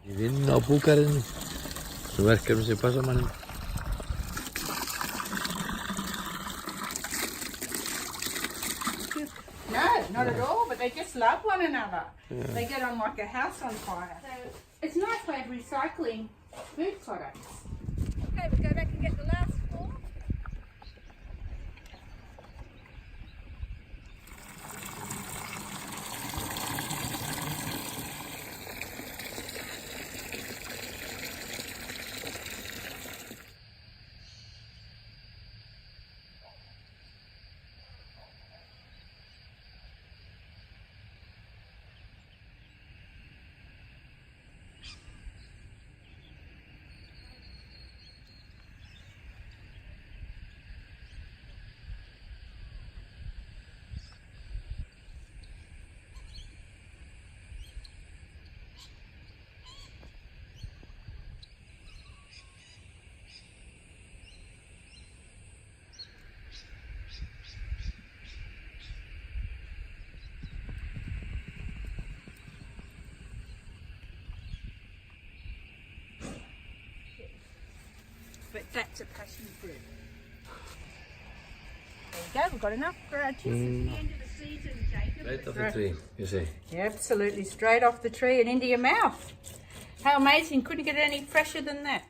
Vienen a Bucaren. A ver qué se pasa, man. No, not at all, but they just love one another. Yeah. They get on like a house on fire. So it's a nice way of recycling food products. Okay, we go back and get the last four. But that's a passion fruit. There you go, we've got enough for our chips. It's the end of the season, Jacob. Right off the tree, you see. Yeah, absolutely, straight off the tree and into your mouth. How amazing, couldn't get it any fresher than that.